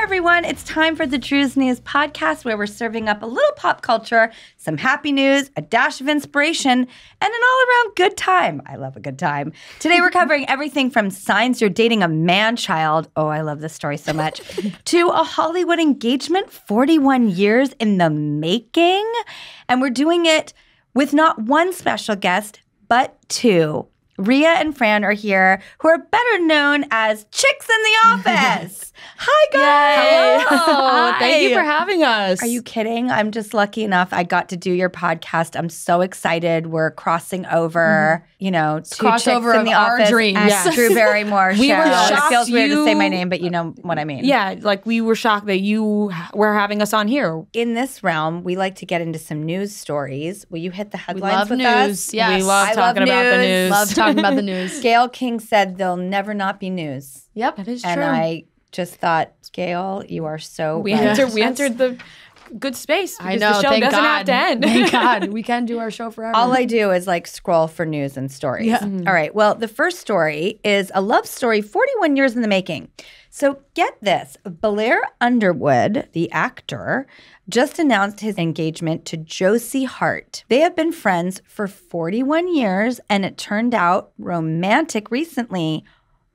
everyone. It's time for the Drew's News podcast, where we're serving up a little pop culture, some happy news, a dash of inspiration, and an all-around good time. I love a good time. Today, we're covering everything from signs you're dating a man-child, oh, I love this story so much, to a Hollywood engagement 41 years in the making. And we're doing it with not one special guest, but two. Rhea and Fran are here, who are better known as Chicks in the Office. Hi, guys. Hello. Thank you for having us. Are you kidding? I'm just lucky enough I got to do your podcast. I'm so excited. We're crossing over, two crossover Chicks in the our Office dreams. and Yes. Drew Barrymore Show. We were It shocked feels weird to say my name, but you know what I mean. Yeah, we were shocked that you were having us on here. In this realm, we like to get into some news stories. Will you hit the headlines love with news. us? Yes. We love talking about the news. Love talking about the news. Gail King said there'll never not be news. Yep. That is And true. I just thought, Gail, you are so we right. entered the good space. I because know. The show Thank doesn't God. have to end. Thank God. We can do our show forever. All I do is scroll for news and stories. Yeah. All right. Well, the first story is a love story 41 years in the making. So get this. Blair Underwood, the actor, just announced his engagement to Josie Hart. They have been friends for 41 years, and it turned out romantic recently.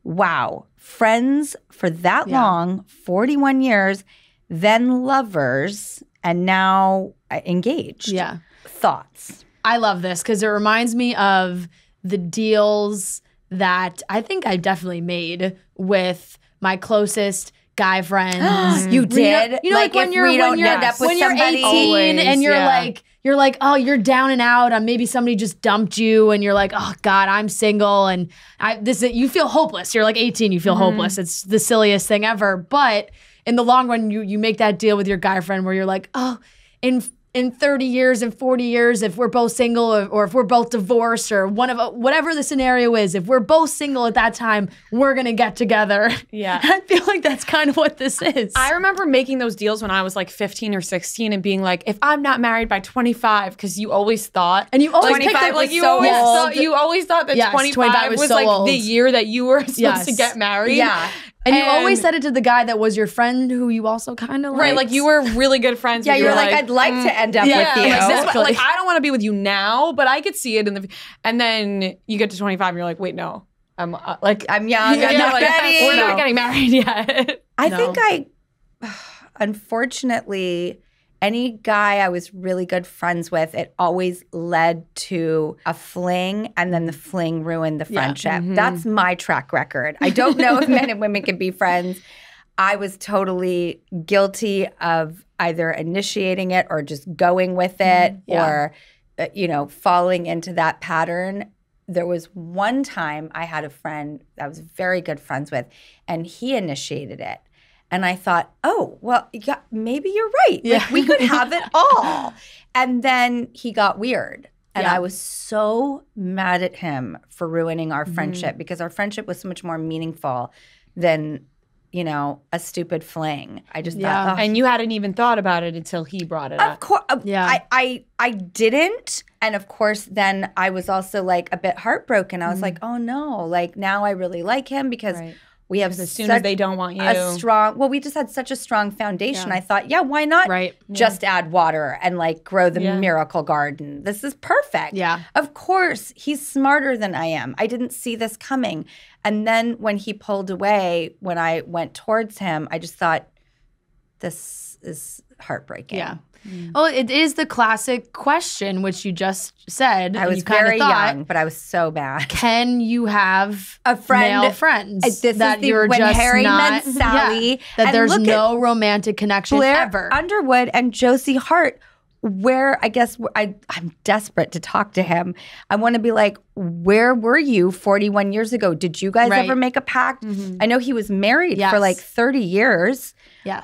Wow. Friends for that long, 41 years, then lovers, and now engaged. Yeah. Thoughts? I love this because it reminds me of the deals that I think I definitely made with my closest guy friends. You did? You know, like when if you're we don't when you're end up with when you're somebody 18 Always, and you're yeah. like, oh, you're down and out. Maybe somebody just dumped you, and you're like, oh God, I'm single, and you feel hopeless. You're like 18, you feel hopeless. It's the silliest thing ever. But in the long run, you make that deal with your guy friend where you're like, oh, in 30 years and 40 years, if we're both single or if we're both divorced or whatever the scenario is, if we're both single at that time, we're going to get together. Yeah. I feel like that's kind of what this is. I remember making those deals when I was 15 or 16 and being like, if I'm not married by 25, because you always thought. And you always picked 25 it was like you always old. You always thought that Yes, 25 was so old. the year that you were supposed to get married. Yeah. And you always said it to the guy that was your friend who you also kind of Right, like you were really good friends. Yeah, but you were like, I'd like to end up with you. exactly. I don't want to be with you now, but I could see it in the. And then you get to 25, and you're like, wait, no, I'm young. I'm not ready. We're not getting married yet. I think unfortunately, any guy I was really good friends with, it always led to a fling, and then the fling ruined the friendship. That's my track record. I don't know if men and women can be friends. I was totally guilty of either initiating it or just going with it or, falling into that pattern. There was one time I had a friend I was very good friends with, and he initiated it. And I thought, oh, well, yeah, maybe you're right. Yeah. Like, we could have it all. And then he got weird. And I was so mad at him for ruining our friendship because our friendship was so much more meaningful than, a stupid fling. I just thought, And you hadn't even thought about it until he brought it up. of course, Yeah. I didn't. And of course, then I was also a bit heartbroken. I was like, oh no, now I really like him because we have As soon as they don't want you. we just had such a strong foundation. I thought, why not just add water and grow the miracle garden? This is perfect. Yeah. Of course, he's smarter than I am. I didn't see this coming. And then when he pulled away, when I went towards him, I just thought, this is heartbreaking. Yeah. Well, it is the classic question, which you just said. I was you kinda very thought, young, but I was so bad. Can you have A friend- male friends This that is you're when just Harry not, met Sally. that and there's look no romantic connection Blair ever. Underwood and Josie Hart, where I guess I'm desperate to talk to him. I want to be like, where were you 41 years ago? Did you guys ever make a pact? I know he was married for 30 years. Yes.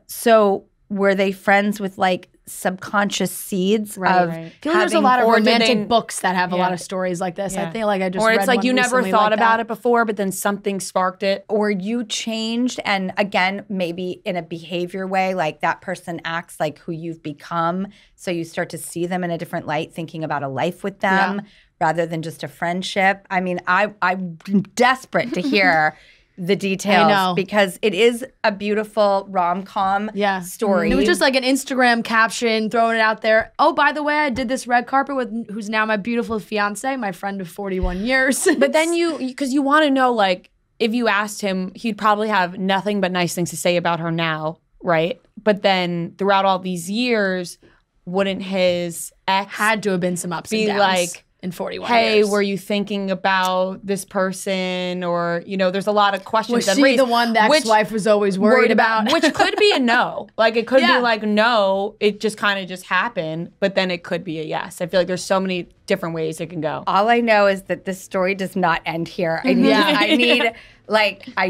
So were they friends with subconscious seeds of I feel there's a lot of romantic books that have a lot of stories like this. I feel like I just Or read it's one you never recently thought like about that. it before, but then something sparked it. or you changed and again maybe in a behavior way, that person acts like who you've become, so you start to see them in a different light, thinking about a life with them rather than just a friendship. I mean, I'm desperate to hear the details. I know. Because it is a beautiful rom-com story. It was just like an Instagram caption, throwing it out there. Oh, by the way, I did this red carpet with who's now my beautiful fiance, my friend of 41 years. But then because you want to know, like, if you asked him, he'd probably have nothing but nice things to say about her now, right? But then throughout all these years, wouldn't his ex had to have been some ups and downs like, in 41 hey, years. were you thinking about this person? Or, there's a lot of questions. Was she the one the ex-wife was always worried about? Which could be a no. Like, it could be like, no, it just kind of just happened. But then it could be a yes. I feel like there's so many different ways it can go. All I know is that this story does not end here. I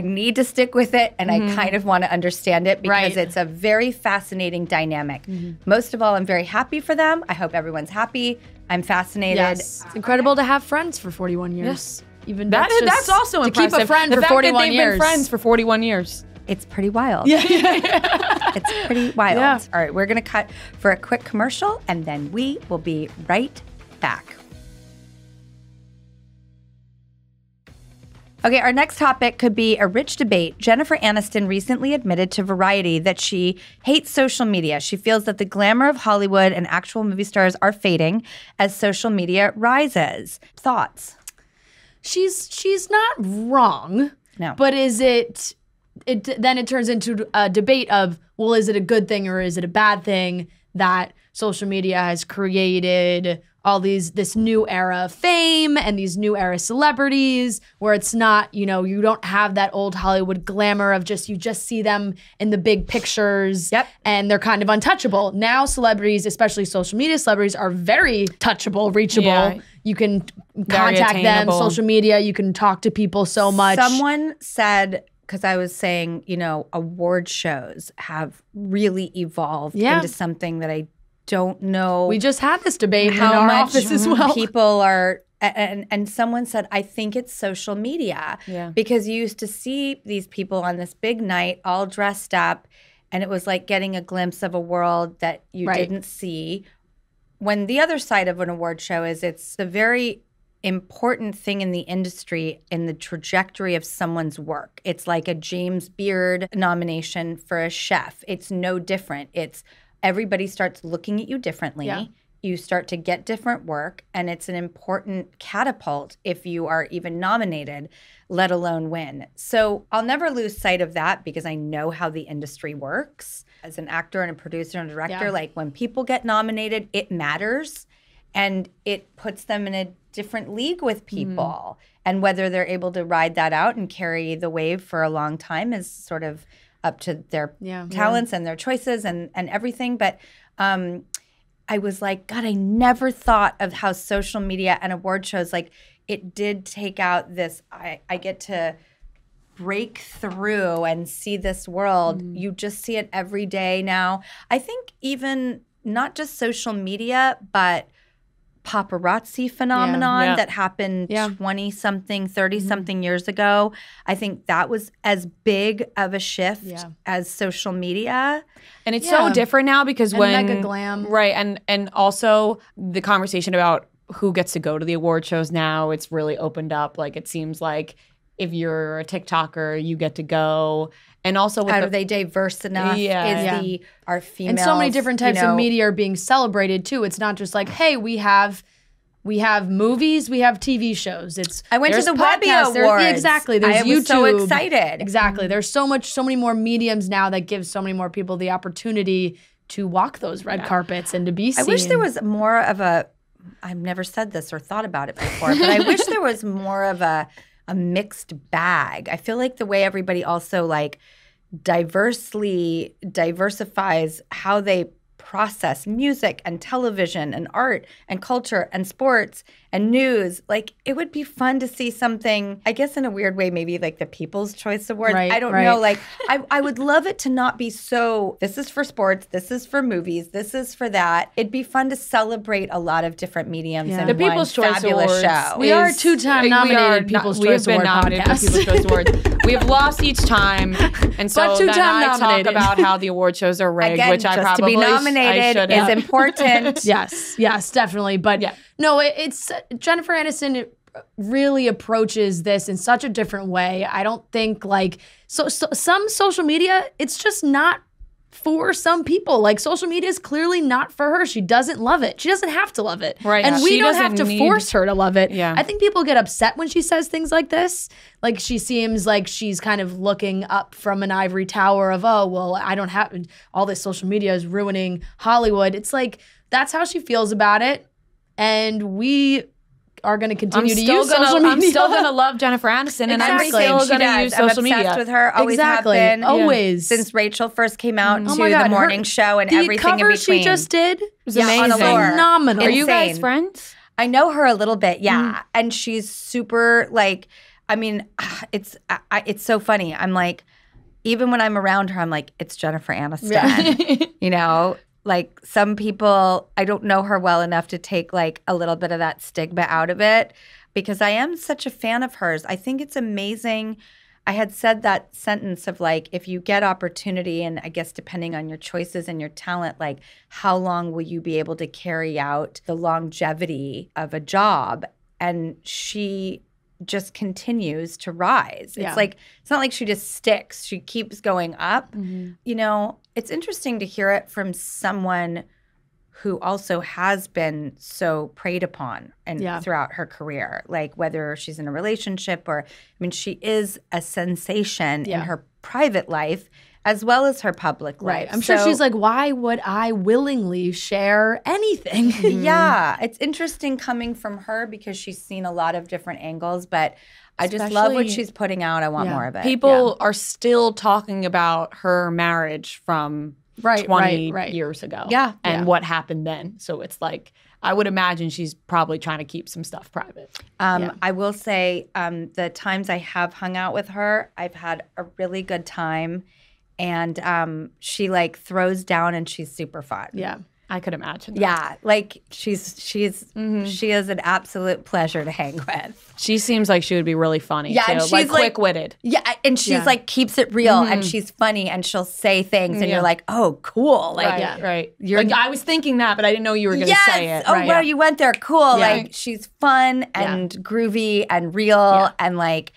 need to stick with it, and I kind of want to understand it because it's a very fascinating dynamic. Most of all, I'm very happy for them. I hope everyone's happy. I'm fascinated. Yes. It's incredible to have friends for 41 years. Yes. Even that's also to impressive. keep a friend the for fact 41 that they've years. been friends for 41 years. It's pretty wild. It's pretty wild. Yeah. All right, we're going to cut for a quick commercial, and then we will be right back. Okay, our next topic could be a rich debate. Jennifer Aniston recently admitted to Variety that she hates social media. She feels that the glamour of Hollywood and actual movie stars are fading as social media rises. Thoughts? She's not wrong. No. But is it then it turns into a debate of, well, is it a good thing or is it a bad thing that social media has created all this new era of fame and these new era celebrities where it's not, you don't have that old Hollywood glamour of you just see them in the big pictures and they're kind of untouchable. Now celebrities, especially social media celebrities, are very touchable, reachable. Yeah. You can contact them, social media, you can talk to people so much. Someone said, because I was saying, award shows have really evolved into something that I don't know. We just had this debate in our office as well. People are, and someone said, I think it's social media. Yeah. Because you used to see these people on this big night all dressed up, and it was like getting a glimpse of a world that you didn't see. When the other side of an award show is it's a very important thing in the industry in the trajectory of someone's work. It's like a James Beard nomination for a chef. It's no different. It's everybody starts looking at you differently. Yeah. You start to get different work, and it's an important catapult if you are even nominated, let alone win. So I'll never lose sight of that because I know how the industry works. As an actor and a producer and a director, like when people get nominated, it matters, and it puts them in a different league with people. And whether they're able to ride that out and carry the wave for a long time is sort of up to their talents and their choices and everything. But I was like, God, I never thought of how social media and award shows, like it did take out this, I get to break through and see this world. You just see it every day now. I think even not just social media, but paparazzi phenomenon that happened 20-something, 30-something years ago. I think that was as big of a shift as social media. And it's so different now because and when mega glam. Right. And also the conversation about who gets to go to the award shows now, it's really opened up. Like it seems like if you're a TikToker, you get to go. And also with are they diverse enough? Are females, and so many different types of media are being celebrated too. It's not just like, hey, we have movies, we have TV shows. I went to the Webby Awards. Exactly. There's YouTube. I was so excited. Exactly. There's so many more mediums now that give so many more people the opportunity to walk those red carpets and to be seen. I wish there was more of a, I've never said this or thought about it before, but I wish there was more of a mixed bag. I feel like the way everybody also like diversifies how they process music and television and art and culture and sports and news. Like it would be fun to see something, I guess in a weird way, maybe like the People's Choice Awards. I don't know. Like I would love it to not be so, this is for sports, this is for movies, this is for that. It'd be fun to celebrate a lot of different mediums in the People's Choice fabulous Awards. show. We are two-time nominated People's Choice Award podcast. People's Choice Awards. We have lost each time, and so then I talk about how the award shows are rigged, Again, which I just probably to be nominated is important. Yes, definitely. But no, it's Jennifer Aniston really approaches this in such a different way. I don't think like some social media, it's just not for some people. Like social media is clearly not for her. She doesn't love it. She doesn't have to love it. Right. And we She don't have doesn't to need- force her to love it. Yeah. I think people get upset when she says things like this. Like she seems like she's kind of looking up from an ivory tower of, oh, well, I don't have, all this social media is ruining Hollywood. It's like, that's how she feels about it. And we are going to continue to use social media. I'm still going to love Jennifer Aniston, and I'm Exactly. still She going to does. use I'm social obsessed media. with her. Always Exactly. have been. Always. Since Rachel first came out to Oh my God, the morning show and the everything in cover between. she just did was Yeah, on amazing. Allure. phenomenal. Are you guys Insane. friends? I know her a little bit, yeah. And she's super like, I mean, it's so funny. I'm like, even when I'm around her, I'm like, it's Jennifer Aniston. You know, like some people, I don't know her well enough to take like a little bit of that stigma out of it because I am such a fan of hers. I think it's amazing. I had said that sentence of like, if you get opportunity and I guess depending on your choices and your talent, like how long will you be able to carry out the longevity of a job? And she just continues to rise. Yeah. It's like, it's not like she just sticks. She keeps going up. You know, it's interesting to hear it from someone who also has been so preyed upon and throughout her career, like whether she's in a relationship or, I mean, she is a sensation in her private life as well as her public life. Right. I'm sure she's like, why would I willingly share anything? Yeah. It's interesting coming from her because she's seen a lot of different angles, but I just love what Especially- she's putting out. I want more of it. People are still talking about her marriage from 20 years ago. Yeah. And what happened then. So it's like, I would imagine she's probably trying to keep some stuff private. I will say the times I have hung out with her, I've had a really good time. And she like throws down and she's super fun. Yeah. I could imagine that. Yeah, like she is an absolute pleasure to hang with. She seems like she would be really funny Yeah, too. and she's like like- quick-witted. Yeah, and she's like keeps it real and she's funny and she'll say things and you're like, oh, cool. Like, Right. You're- Like, I was thinking that, but I didn't know you were going to say it. Oh, Right. wow, you went there. Cool. Like she's fun and groovy and real and like,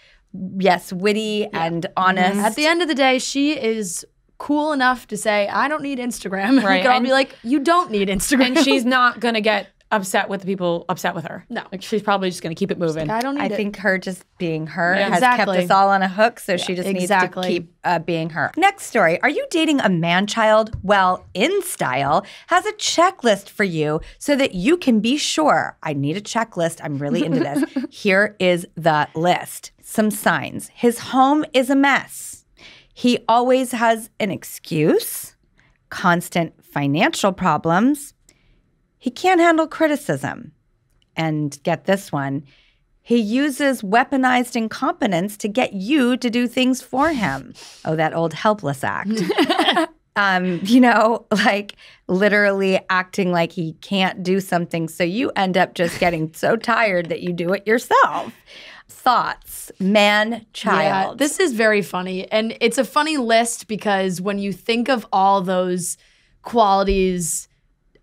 yes, witty and honest. At the end of the day, she is cool enough to say, I don't need Instagram. Right. We could all And- be like, you don't need Instagram. And she's not going to get upset with the people upset with her. No. Like, she's probably just going to keep it moving. I don't need I it. think her just being her has Exactly. kept us all on a hook, so she just exactly. needs to keep being her. Next story. Are you dating a man-child? Well, InStyle has a checklist for you so that you can be sure. I need a checklist. I'm really into this. Here is the list. Some signs. His home is a mess. He always has an excuse. Constant financial problems. He can't handle criticism. And get this one. He uses weaponized incompetence to get you to do things for him. Oh, that old helpless act. You know, like literally acting like he can't do something. So you end up just getting so tired that you do it yourself. Thoughts, man, child. Yeah, this is very funny. And it's a funny list because when you think of all those qualities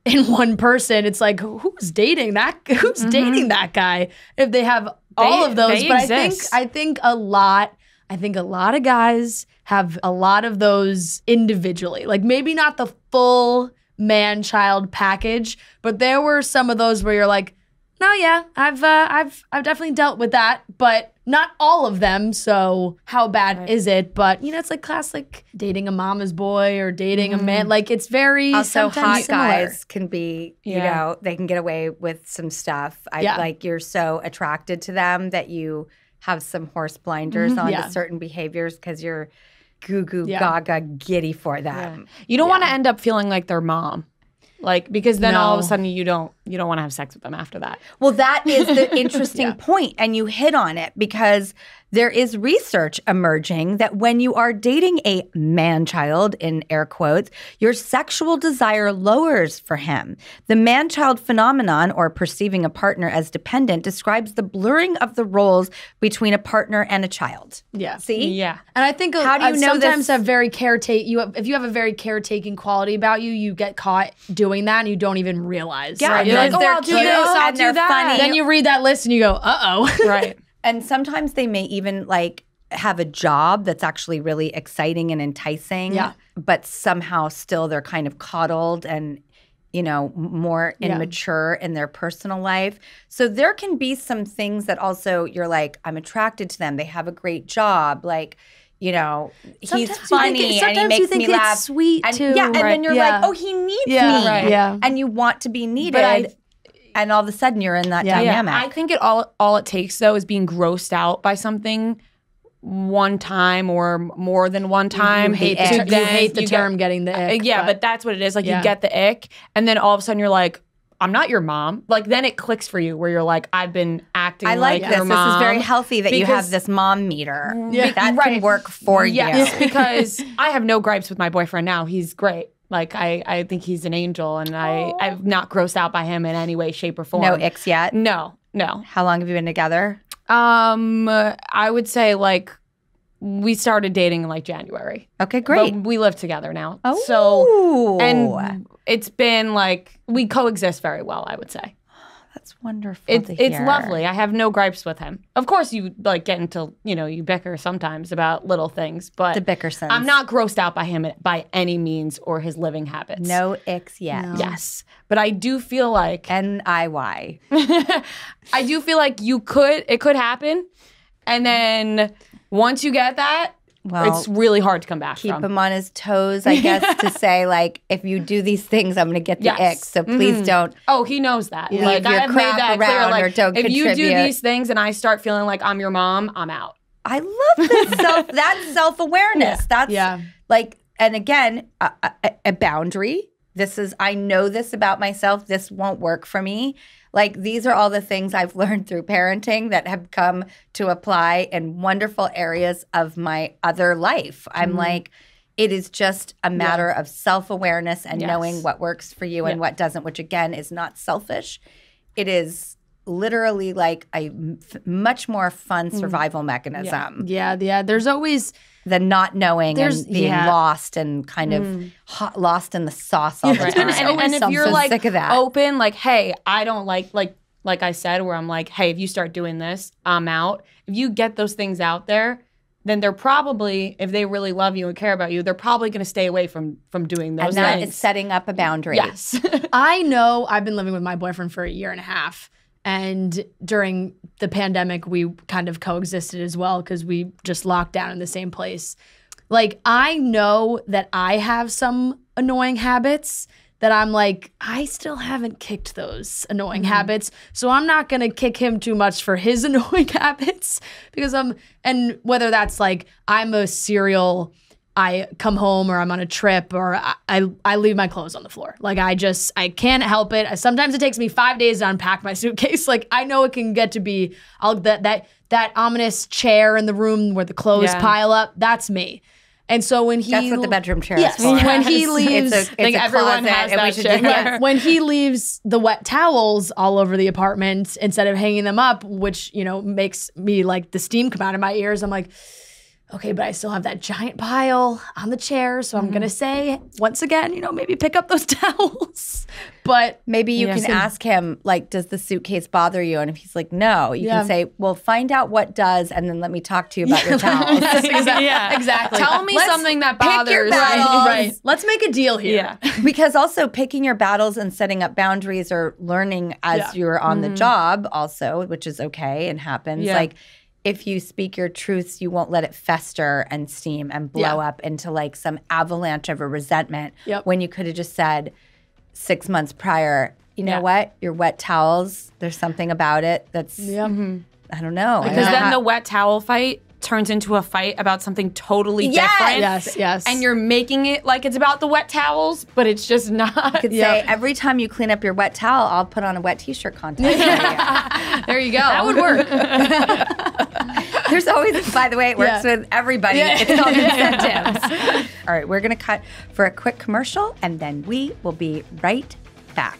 in one person, it's like, who's dating that? Who's dating that guy? If they have all of those. they But exist. I think a lot of guys have a lot of those individually. Like maybe not the full man-child package, but there were some of those where you're like, no, yeah, I've definitely dealt with that, but not all of them. So how bad is it? But you know, it's like classic dating a mama's boy or dating a man. Like it's very Also, sometimes hot similar. guys can be, you know, they can get away with some stuff. Like you're so attracted to them that you have some horse blinders on to certain behaviors because you're goo gaga giddy for them. You don't want to end up feeling like their mom. Like, because then all of a sudden you don't want to have sex with them after that. Well, that is the interesting point, and you hit on it because there is research emerging that when you are dating a man-child, in air quotes, your sexual desire lowers for him. The man-child phenomenon, or perceiving a partner as dependent, describes the blurring of the roles between a partner and a child. Yeah. See? Yeah. And I think How do you know sometimes this? have very if you have a very caretaking quality about you, you get caught doing that and you don't even realize. Yeah, right? no, like, oh, I'll do cute this, I'll and do they're that. funny. Then you read that list and you go, uh-oh. Right. And sometimes they may even like have a job that's actually really exciting and enticing. Yeah. But somehow still they're kind of coddled and, you know, more immature in their personal life. So there can be some things that also you're like, I'm attracted to them. They have a great job. Like, you know, he's funny and he makes me laugh. Sweet and, too. Yeah, and then you're like, oh, he needs me. Right. Yeah. And you want to be needed. And all of a sudden you're in that dynamic. I think all it takes though is being grossed out by something one time or more than one time. You hate the term getting the ick. But that's what it is. Like you get the ick, and then all of a sudden you're like, I'm not your mom. Like then it clicks for you where you're like, I've been acting like your mom. This is very healthy that you have this mom meter. That can work for you. Yes, because I have no gripes with my boyfriend now. He's great. Like I think he's an angel, and I'm not grossed out by him in any way, shape, or form. No icks yet? No. How long have you been together? I would say like we started dating in like January. Okay, great. But we live together now. Oh. So, and it's been like, we coexist very well, I would say. That's wonderful. It's lovely. I have no gripes with him. Of course, you like get into, you bicker sometimes about little things, but the Bickersons. I'm not grossed out by him by any means or his living habits. No icks yet. No. Yes. But I do feel like NIY. I do feel like it could happen. And then once you get that, it's really hard to come back keep from. him on his toes, I guess, to say, like, if you do these things, I'm going to get the icks. So please don't. Oh, he knows that. Leave like, your I have made that clear. around Like, or don't if contribute. you do these things and I start feeling like I'm your mom, I'm out. I love this that self-awareness. That's like, and again, a boundary. I know this about myself. This won't work for me. Like, these are all the things I've learned through parenting that have come to apply in wonderful areas of my other life. I'm like, it is just a matter of self-awareness and knowing what works for you and what doesn't, which again is not selfish. It is literally like a much more fun survival mechanism. Yeah. There's always than not knowing and being lost and kind of lost in the sauce all the time. And if you're like sick of that. open, like, hey, I don't like I said, where I'm like, hey, if you start doing this, I'm out. If you get those things out there, then they're probably, if they really love you and care about you, they're probably going to stay away from doing those things. And that is setting up a boundary. Yes. I know I've been living with my boyfriend for 1.5 years. And during the pandemic, we kind of coexisted as well because we just locked down in the same place. Like, I know that I have some annoying habits that I'm like, I still haven't kicked those annoying habits. So I'm not going to kick him too much for his annoying habits because and whether that's like, I'm a serial, I come home or I'm on a trip or I leave my clothes on the floor. Like I can't help it. Sometimes it takes me 5 days to unpack my suitcase. Like I know it can get to be that ominous chair in the room where the clothes pile up. That's me. And so when that's what the bedroom chair is for. When he leaves, it's a everyone closet, has and we that should chair. when he leaves the wet towels all over the apartment instead of hanging them up, which makes me like the steam come out of my ears. I'm like, okay, but I still have that giant pile on the chair. So I'm going to say, once again, maybe pick up those towels. But maybe you can ask him, like, does the suitcase bother you? And if he's like, no, you can say, well, find out what does, and then let me talk to you about your towels. Exactly. Tell me something that bothers you. Right. Let's make a deal here. Yeah. Because also picking your battles and setting up boundaries or learning as you're on the job also, which is okay and happens. Yeah. Like, if you speak your truths, you won't let it fester and steam and blow up into like some avalanche of a resentment when you could have just said 6 months prior, you know what? Your wet towels, there's something about it that's, I don't know. Because then the wet towel fight turns into a fight about something totally different. Yes. And you're making it like it's about the wet towels, but it's just not. You could say, every time you clean up your wet towel, I'll put on a wet t-shirt contest. There you go. That would work. There's always, by the way, it works with everybody. It's called incentives. All right, we're going to cut for a quick commercial, and then we will be right back.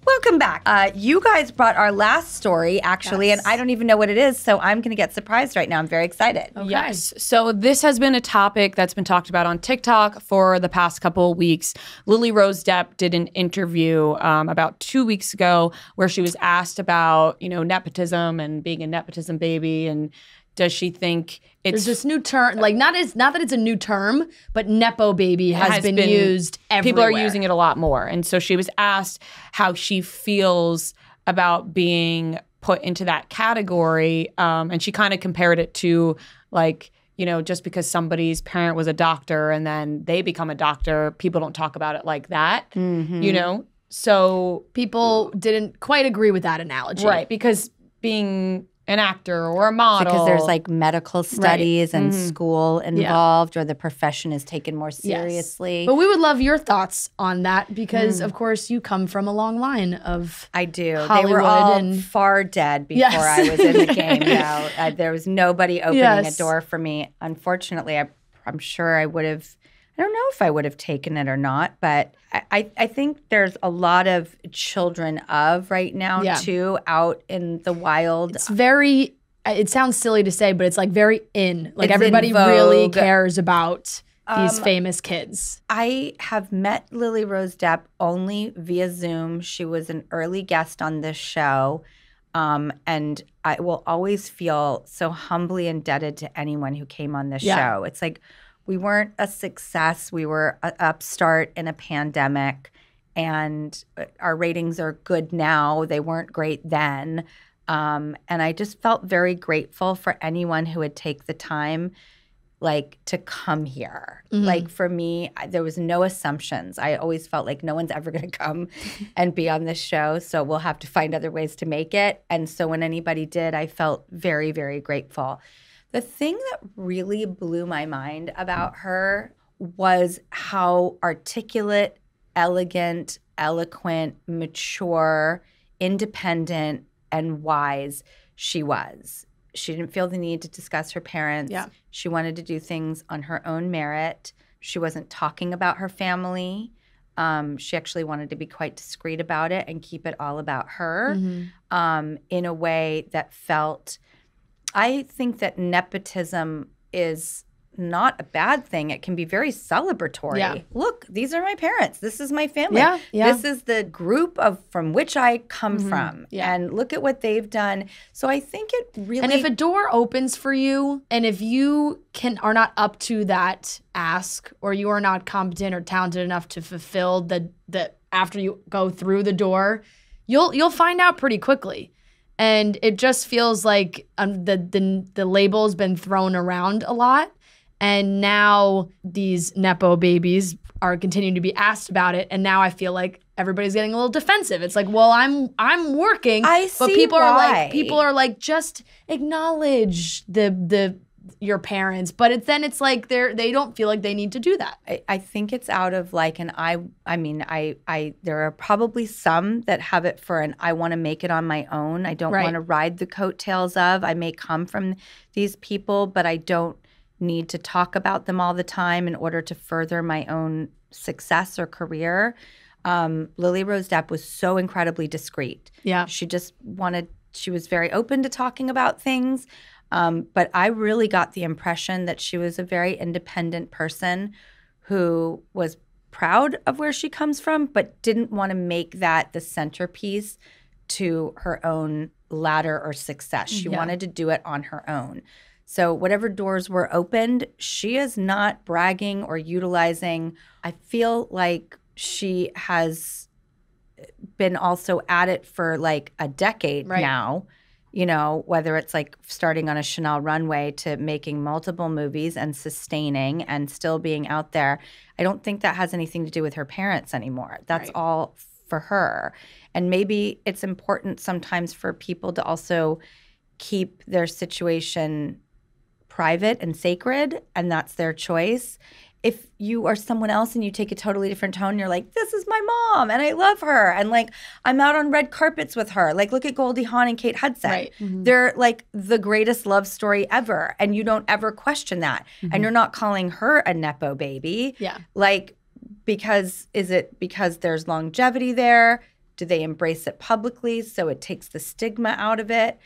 Welcome back. You guys brought our last story, actually, and I don't even know what it is, so I'm going to get surprised right now. I'm very excited. Okay. Yes. So this has been a topic that's been talked about on TikTok for the past couple of weeks. Lily Rose Depp did an interview about 2 weeks ago where she was asked about, nepotism and being a nepotism baby, and does she think it's... There's this new term, like not that it's a new term, but Nepo baby has been used everywhere. People are using it a lot more. And so she was asked how she feels about being put into that category. And she kind of compared it to just because somebody's parent was a doctor and then they become a doctor, people don't talk about it like that, So people didn't quite agree with that analogy. Right, because being an actor or a model. Because there's medical studies and school involved, or the profession is taken more seriously. Yes. But we would love your thoughts on that because, of course, you come from a long line of I do. Hollywood, they were all far dead before I was in the game. There was nobody opening a door for me. Unfortunately, I'm sure I would have. I don't know if I would have taken it or not, but I think there's a lot of children of right now, too, out in the wild. It's very, it sounds silly to say, but it's very in. Everybody really cares about these famous kids. I have met Lily Rose Depp only via Zoom. She was an early guest on this show. And I will always feel so humbly indebted to anyone who came on this show. It's we weren't a success. We were an upstart in a pandemic, and our ratings are good now. They weren't great then. And I just felt very grateful for anyone who would take the time, to come here. For me, there was no assumptions. I always felt like no one's ever going to come and be on this show, so we'll have to find other ways to make it. And so when anybody did, I felt very, very grateful. The thing that really blew my mind about her was how articulate, elegant, eloquent, mature, independent, and wise she was. She didn't feel the need to discuss her parents. Yeah. She wanted to do things on her own merit. She wasn't talking about her family. She actually wanted to be quite discreet about it and keep it all about her in a way that felt... I think that nepotism is not a bad thing. It can be very celebratory. Yeah. Look, these are my parents. This is my family. Yeah. This is the group from which I come from. Yeah. And look at what they've done. So I think it really... And if a door opens for you, and if you are not up to that ask, or you are not competent or talented enough to fulfill the after you go through the door, you'll find out pretty quickly. And it just feels like the label's been thrown around a lot. And now these Nepo babies are continuing to be asked about it. And now I feel like everybody's getting a little defensive. It's well, I'm working. I see but people why. are like, just acknowledge your parents. But it's like they don't feel like they need to do that. I think it's out of there are probably some that have it for I want to make it on my own. I don't want to ride the coattails of. I may come from these people, but I don't need to talk about them all the time in order to further my own success or career. Lily Rose Depp was so incredibly discreet. Yeah. She was very open to talking about things. But I really got the impression that she was a very independent person who was proud of where she comes from, but didn't want to make that the centerpiece to her own ladder or success. She wanted to do it on her own. So whatever doors were opened, she is not bragging or utilizing. I feel like she has been also at it for a decade now. Whether it's starting on a Chanel runway to making multiple movies and sustaining and still being out there. I don't think that has anything to do with her parents anymore. That's all for her. And maybe it's important sometimes for people to also keep their situation private and sacred, and that's their choice. If you are someone else and you take a totally different tone, you're like, this is my mom and I love her. And I'm out on red carpets with her. Look at Goldie Hawn and Kate Hudson. Right. Mm-hmm. They're the greatest love story ever. And you don't ever question that. Mm-hmm. And you're not calling her a Nepo baby. Yeah. Is it because there's longevity there? Do they embrace it publicly so it takes the stigma out of it?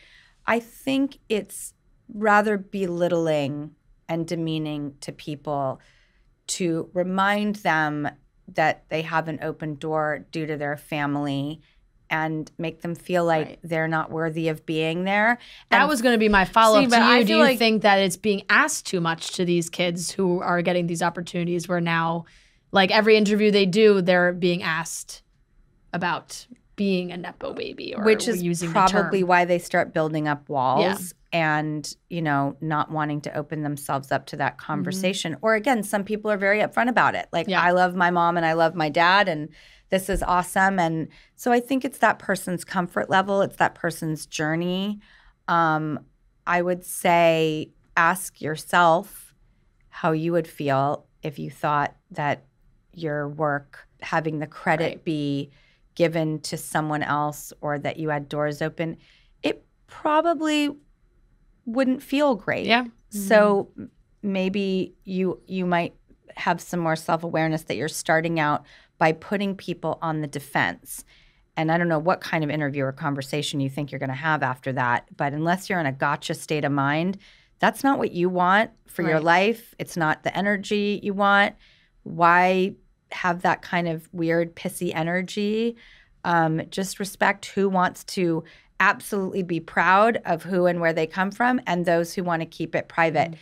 I think it's rather belittling and demeaning to people to remind them that they have an open door due to their family and make them feel like they're not worthy of being there. That was going to be my follow-up to you. Do you like, think that it's being asked too much to these kids who are getting these opportunities where now, like every interview they do, they're being asked about being a Nepo baby or which is using probably the term. why they start building up walls and, you know, not wanting to open themselves up to that conversation. Or again, some people are very upfront about it. Like, I love my mom and I love my dad and this is awesome. And so I think it's that person's comfort level. It's that person's journey. I would say ask yourself how you would feel if you thought that your work, having the credit be given to someone else or that you had doors open, it probably wouldn't feel great. Yeah. So maybe you might have some more self-awareness that you're starting out by putting people on the defense. And I don't know what kind of interview or conversation you think you're going to have after that, but unless you're in a gotcha state of mind, that's not what you want for your life. It's not the energy you want. Why have that kind of weird, pissy energy? Just respect who wants to absolutely be proud of who and where they come from and those who want to keep it private.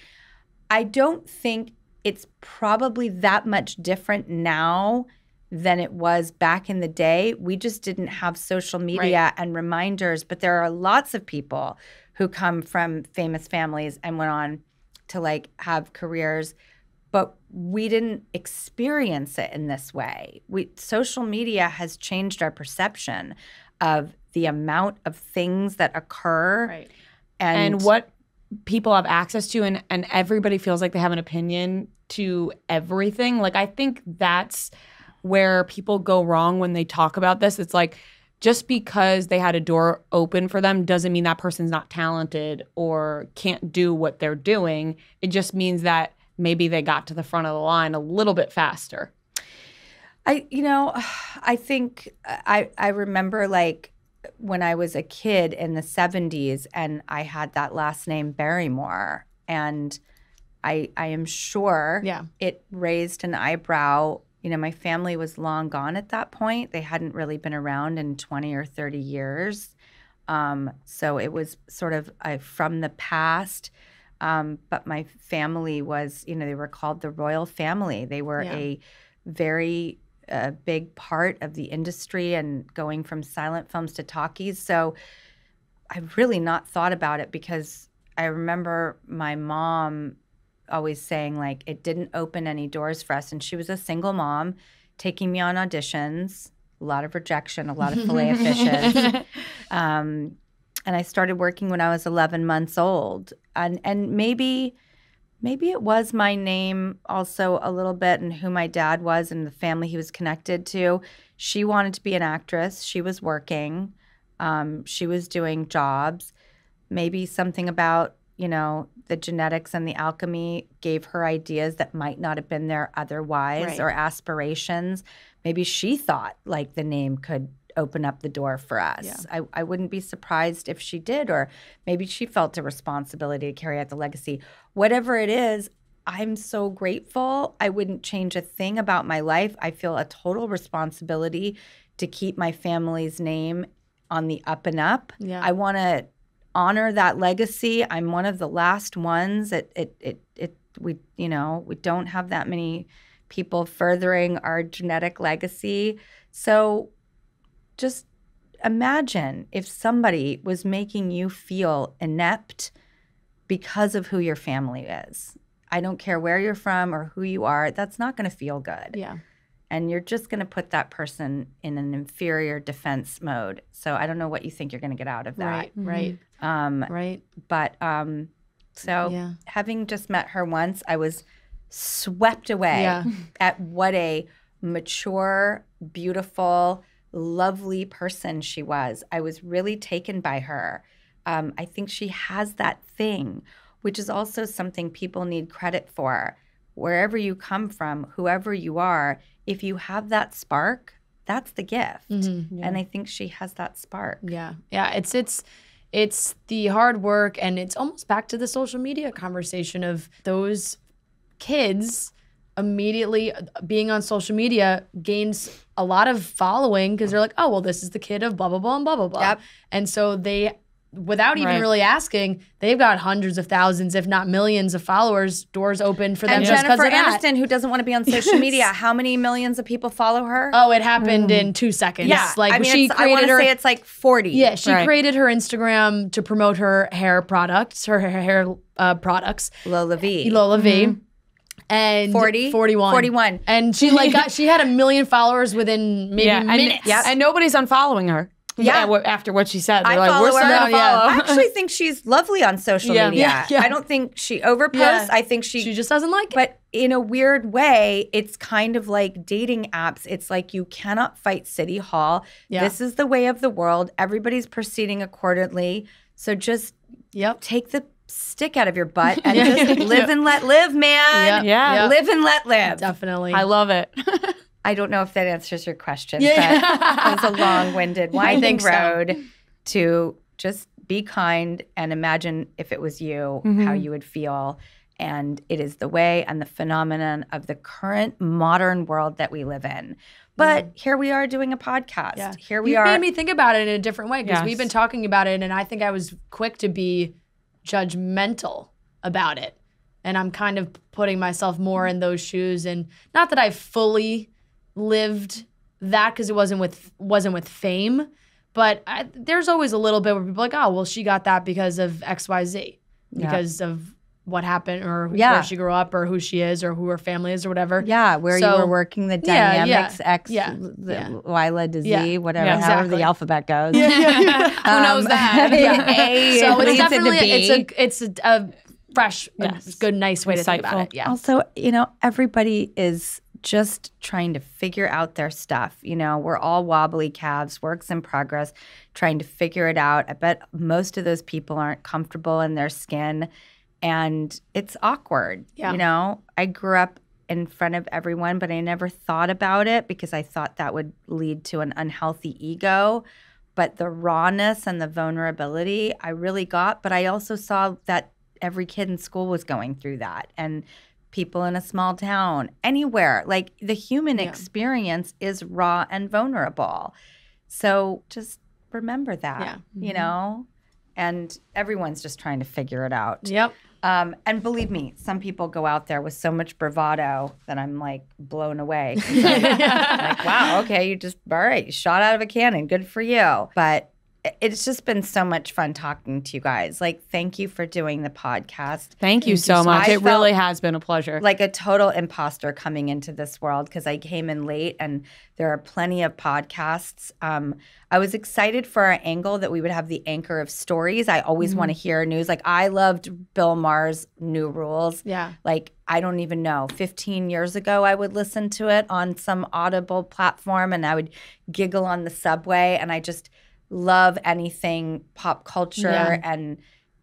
I don't think it's probably that much different now than it was back in the day. We just didn't have social media and reminders, but there are lots of people who come from famous families and went on to like have careers, but we didn't experience it in this way. Social media has changed our perception of the amount of things that occur and what people have access to, and everybody feels like they have an opinion to everything. Like, I think that's where people go wrong when they talk about this. It's like, just because they had a door open for them doesn't mean that person's not talented or can't do what they're doing. It just means that maybe they got to the front of the line a little bit faster. I think I remember like when I was a kid in the 70s and I had that last name Barrymore, and I am sure it raised an eyebrow. You know, my family was long gone at that point. They hadn't really been around in 20 or 30 years. So it was sort of from the past. But my family was, they were called the royal family. They were a very big part of the industry and going from silent films to talkies. So I've really not thought about it because I remember my mom always saying, like, it didn't open any doors for us. And she was a single mom taking me on auditions, a lot of rejection, a lot of filet of fishes. And I started working when I was 11 months old. And maybe it was my name also a little bit and who my dad was and the family he was connected to. She wanted to be an actress. She was working. She was doing jobs. Maybe something about, the genetics and the alchemy gave her ideas that might not have been there otherwise or aspirations. Maybe she thought like the name could open up the door for us. Yeah. I wouldn't be surprised if she did, or maybe she felt a responsibility to carry out the legacy. Whatever it is, I'm so grateful. I wouldn't change a thing about my life. I feel a total responsibility to keep my family's name on the up and up. Yeah. I want to honor that legacy. I'm one of the last ones. We don't have that many people furthering our genetic legacy. So just imagine if somebody was making you feel inept because of who your family is. I don't care where you're from or who you are. That's not going to feel good. Yeah. And you're just going to put that person in an inferior defense mode. So I don't know what you think you're going to get out of that. Right. But having just met her once, I was swept away at what a mature, beautiful, lovely person she was. I was really taken by her. I think she has that thing, which is also something people need credit for. Wherever you come from, whoever you are, if you have that spark that's the gift. And I think she has that spark. Yeah. It's the hard work, and it's almost back to the social media conversation of those kids immediately being on social media gains a lot of following because they're like, oh, well, this is the kid of blah, blah, blah, and blah, blah, blah. Yep. And so they, without even really asking, they've got hundreds of thousands, if not millions of followers, doors open for them And just because Jennifer of that. Aniston, who doesn't want to be on social media, how many millions of people follow her? Oh, it happened in 2 seconds. Yeah, Like I mean, she I want created to her. say it's like 40. Yeah, she created her Instagram to promote her hair products, her hair products. Lola V. Lola V. And 41. And she she had 1 million followers within maybe minutes. And nobody's unfollowing her. Yeah. After what she said. They're I like, follow we're her. still gonna follow. I actually think she's lovely on social media. Yeah. I don't think she overposts. Yeah. I think she just doesn't like it. But in a weird way, it's kind of like dating apps. It's like you cannot fight City Hall. Yeah. This is the way of the world. Everybody's proceeding accordingly. So just take the stick out of your butt and just live and let live, man. Yeah. Live and let live. Definitely. I love it. I don't know if that answers your question, but it was a long-winded, winding road to just be kind and imagine if it was you, how you would feel. And it is the way and the phenomenon of the current modern world that we live in. But here we are doing a podcast. Yeah. Here we You are. made me think about it in a different way because Yes. we've been talking about it, and I think I was quick to be judgmental about it. And I'm kind of putting myself more in those shoes. And not that I fully lived that because it wasn't with fame, but there's always a little bit where people are like, oh, well, she got that because of XYZ, because of what happened or where she grew up or who she is or who her family is or whatever. Yeah, where you were working the dynamics, Lila to Z, whatever, however the alphabet goes. Who knows that? A So it's leads into definitely B. it's a fresh, good, nice way to think about it. Yeah. Also, everybody is just trying to figure out their stuff. We're all wobbly calves, works in progress, trying to figure it out. I bet most of those people aren't comfortable in their skin, and it's awkward. Yeah. I grew up in front of everyone, but I never thought about it because I thought that would lead to an unhealthy ego. But the rawness and the vulnerability I really got, but I also saw that every kid in school was going through that, and people in a small town, anywhere. Like the human experience is raw and vulnerable. So just remember that, and everyone's just trying to figure it out. Yep. And believe me, some people go out there with so much bravado that I'm like blown away. Like, wow, okay, you shot out of a cannon. Good for you. But it's just been so much fun talking to you guys. Like, thank you for doing the podcast. Thank you so much. It really has been a pleasure. Like a total imposter coming into this world because I came in late and there are plenty of podcasts. I was excited for our angle that we would have the anchor of stories. I always want to hear news. Like, I loved Bill Maher's New Rules. Yeah. Like, I don't even know. 15 years ago, I would listen to it on some Audible platform and I would giggle on the subway, and I just love anything pop culture and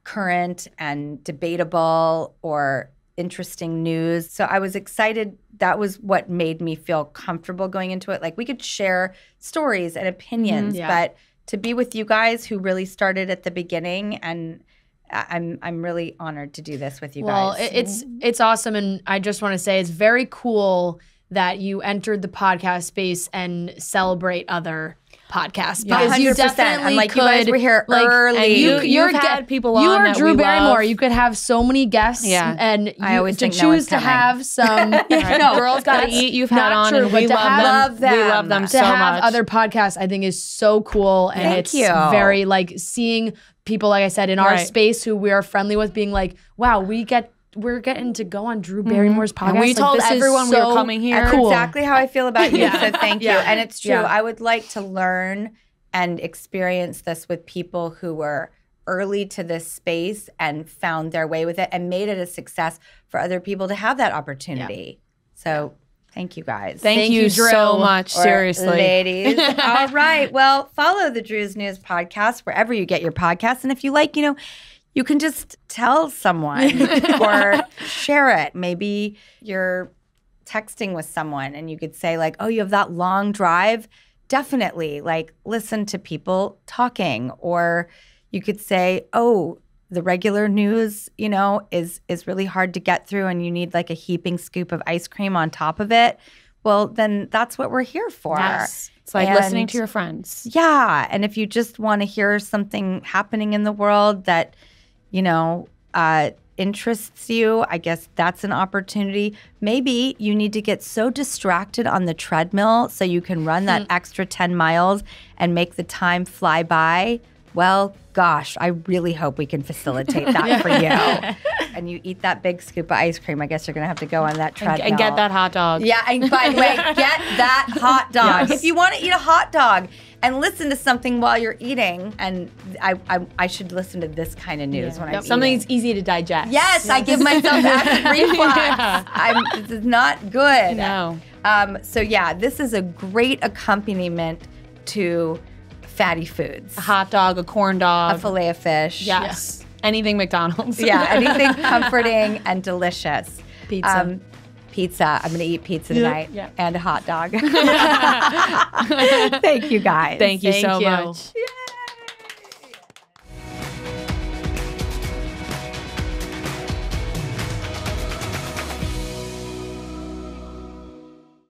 current and debatable or interesting news. So I was excited. That was what made me feel comfortable going into it. Like, we could share stories and opinions, but to be with you guys who really started at the beginning, and I'm really honored to do this with you guys. Well, it's awesome, and I just want to say it's very cool that you entered the podcast space and celebrate other podcasts because you 100%. definitely I'm like, could, you guys were here early. You've had people on you are that Drew we Barrymore. love. You could have so many guests, and I always to think no one's choose to coming. have some. Girls Gotta Eat. You've had on, and we love them. We love them so to have much. other podcasts, I think, is so cool, and Thank it's you. very like seeing people, like I said, in our space who we are friendly with, being like, wow, we're getting to go on Drew Barrymore's podcast. And we told this is everyone we were coming here. That's Cool. exactly how I feel about you. So thank you. And it's true. Yeah. I would like to learn and experience this with people who were early to this space and found their way with it and made it a success for other people to have that opportunity. So thank you guys. Thank you Drew. so much. Or Seriously. ladies. All right. Well, follow the Drew's News podcast wherever you get your podcasts. And if you like, you can just tell someone or share it. Maybe you're texting with someone and you could say like, oh, you have that long drive. definitely like listen to people talking, or you could say, oh, the regular news, you know, is really hard to get through and you need like a heaping scoop of ice cream on top of it. Well, then that's what we're here for. Yes. It's like listening to your friends. Yeah. And if you just want to hear something happening in the world that, you know, interests you, I guess that's an opportunity. Maybe you need to get so distracted on the treadmill so you can run that extra 10 miles and make the time fly by. Well, gosh, I really hope we can facilitate that for you. And you eat that big scoop of ice cream. I guess you're going to have to go on that treadmill. And get that hot dog. Yeah, and by the way, get that hot dog. Yes. If you want to eat a hot dog and listen to something while you're eating, and I should listen to this kind of news when I'm something eating. that's easy to digest. Yes, I give myself acid reflux. This is not good. No. So yeah, this is a great accompaniment to fatty foods. A hot dog, a corn dog. A filet of fish. Yes. Anything McDonald's. Yeah, anything comforting and delicious. Pizza. Pizza. I'm going to eat pizza tonight. Yeah. And a hot dog. Thank you, guys. Thank you so much.